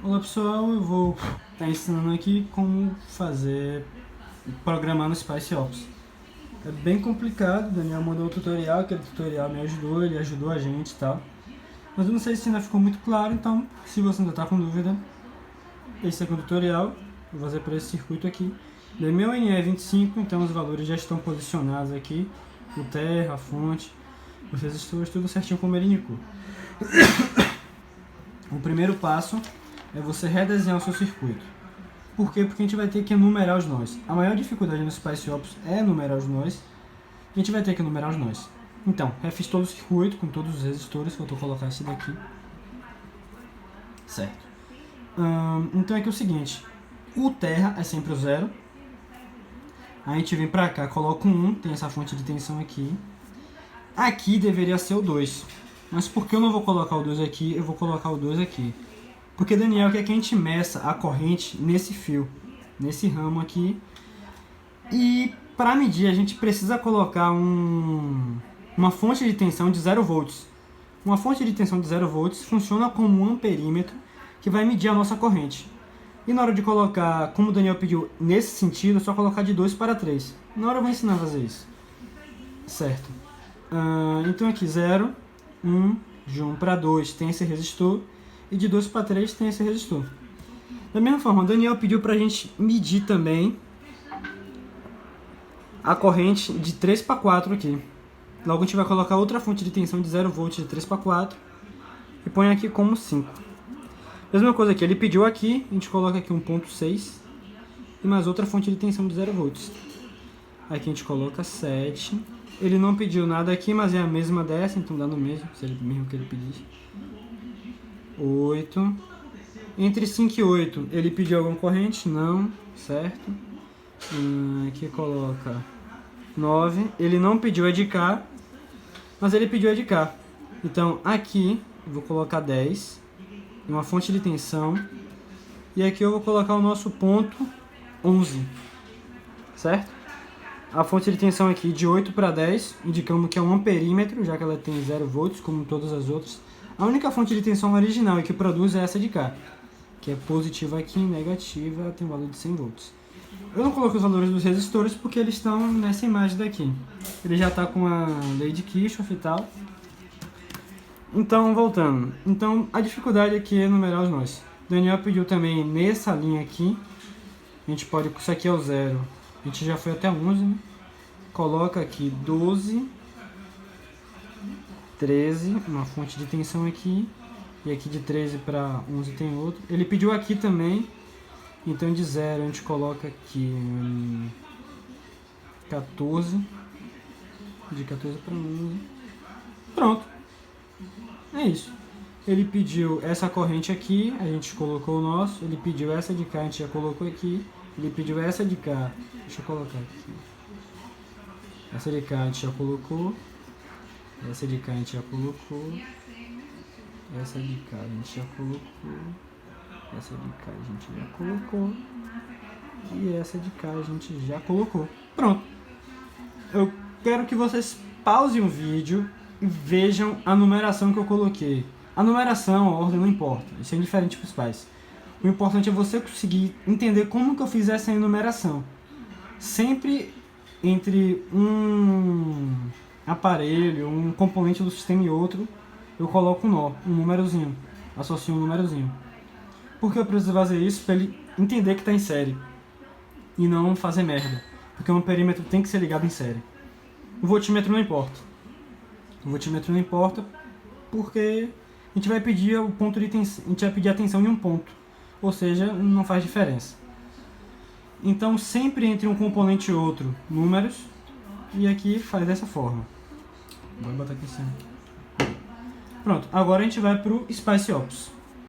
Olá pessoal, eu vou estar ensinando aqui como programar no SpiceOps. É bem complicado, o Daniel mandou o tutorial, aquele tutorial me ajudou, ele ajudou a gente e tal. Mas eu não sei se ainda ficou muito claro, então se você ainda está com dúvida, esse aqui é o tutorial, eu vou fazer para esse circuito aqui. Meu NE é 25, então os valores já estão posicionados aqui, o terra, a fonte, os resistores, tudo certinho como ele indicou. O primeiro passo é você redesenhar o seu circuito. Por quê? Porque a gente vai ter que enumerar os nós. A maior dificuldade no SpiceOps é enumerar os nós. A gente vai ter que enumerar os nós. Então, refiz todo o circuito com todos os resistores, que eu estou colocando esse daqui. Certo. Então aqui é o seguinte, o terra é sempre o 0. A gente vem pra cá, coloca um 1, tem essa fonte de tensão aqui. Aqui deveria ser o 2. Mas por que eu não vou colocar o 2 aqui, eu vou colocar o 2 aqui? Porque, Daniel, quer que a gente meça a corrente nesse fio, nesse ramo aqui. E para medir, a gente precisa colocar uma fonte de tensão de 0 volts. Uma fonte de tensão de 0 volts funciona como um amperímetro que vai medir a nossa corrente. E na hora de colocar, como o Daniel pediu nesse sentido, é só colocar de 2 para 3. Na hora eu vou ensinar a fazer isso. Certo. Então aqui 0, 1, de 1 para 2 tem esse resistor. E de 2 para 3 tem esse resistor. Da mesma forma, o Daniel pediu para a gente medir também a corrente de 3 para 4 aqui. Logo a gente vai colocar outra fonte de tensão de 0 volts de 3 para 4 e põe aqui como 5. Mesma coisa aqui, ele pediu aqui, a gente coloca aqui 1.6 e mais outra fonte de tensão de 0 volts. Aqui a gente coloca 7. Ele não pediu nada aqui, mas é a mesma dessa, então dá no mesmo, se ele mesmo que ele pedisse. 8. Entre 5 e 8, ele pediu alguma corrente? Não, certo. Aqui coloca 9. Ele não pediu a de cá, mas ele pediu a de cá. Então aqui eu vou colocar 10. Uma fonte de tensão. E aqui eu vou colocar o nosso ponto 11. Certo? A fonte de tensão aqui de 8 para 10, indicamos que é um amperímetro, já que ela tem 0 volts, como todas as outras. A única fonte de tensão original e que produz é essa de cá, que é positiva aqui, negativa, tem um valor de 100 volts. Eu não coloquei os valores dos resistores porque eles estão nessa imagem daqui. Ele já está com a lei de Kirchhoff e tal. Então, voltando. Então, a dificuldade aqui é enumerar os nós. Daniel pediu também nessa linha aqui. A gente pode, isso aqui é o 0. A gente já foi até 11, né? Coloca aqui 12. 13, uma fonte de tensão aqui, e aqui de 13 para 11 tem outro. Ele pediu aqui também, então de 0 a gente coloca aqui 14, de 14 para 11. Pronto, é isso. Ele pediu essa corrente aqui, a gente colocou o nosso. Ele pediu essa de cá, a gente já colocou aqui. Ele pediu essa de cá, deixa eu colocar aqui. Essa de cá a gente já colocou. Essa de cá a gente já colocou. Essa de cá a gente já colocou. Essa de cá a gente já colocou. E essa de cá a gente já colocou. Pronto. Eu quero que vocês pausem o vídeo e vejam a numeração que eu coloquei. A numeração, a ordem não importa. Isso é indiferente para os pais. O importante é você conseguir entender como que eu fiz essa enumeração. Sempre entre um aparelho, um componente do sistema e outro, eu coloco um nó, um númerozinho, associo um númerozinho. Por que eu preciso fazer isso? Para ele entender que está em série e não fazer merda, porque um perímetro tem que ser ligado em série. O voltímetro não importa. O voltímetro não importa porque a gente vai pedir o ponto de tensão, a gente vai pedir a tensão em um ponto, ou seja, não faz diferença. Então sempre entre um componente e outro, números, e aqui faz dessa forma. Vou botar aqui em cima. Pronto, agora a gente vai para o SpiceOps.